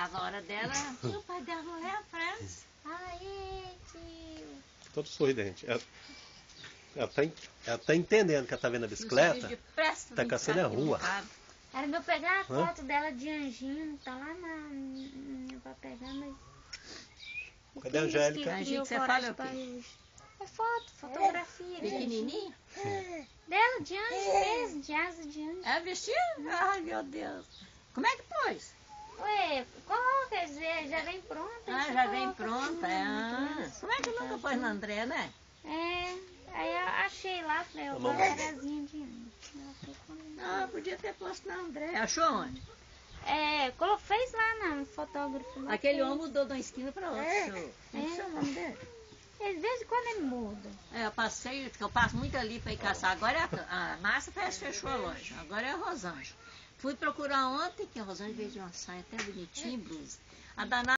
chegava a hora dela, o pai dela não leva pra ela. Aê, tio. Todo sorridente. Ela tá entendendo que ela tá vendo a bicicleta, tá caçando a rua. Era pra eu pegar a foto dela de anjinho, tá lá pra pegar, mas... Cadê a Angélica? Anjinho que você fala o quê? É fotografia. Pequenininho? Dela, de anjo mesmo, de asa de anjo. É vestido? Ai, meu Deus. Como é que pôs? Ué, quer dizer, já vem pronta. Ah, já vem pronta. Como é que nunca pôs na André, né? Aí eu achei lá, falei, eu vou casinha de anjo. Ah, podia ter posto na André. Achou onde? Fez lá na fotógrafo. Lá aquele homem mudou de uma esquina para outra. Como é o nome dele? De vez em quando ele muda. Eu passo muito ali para ir caçar. Agora a Márcia parece que fechou a loja. Agora é a Rosângela. Fui procurar ontem, que a Rosângela veio de uma saia até bonitinha, blusa. A danada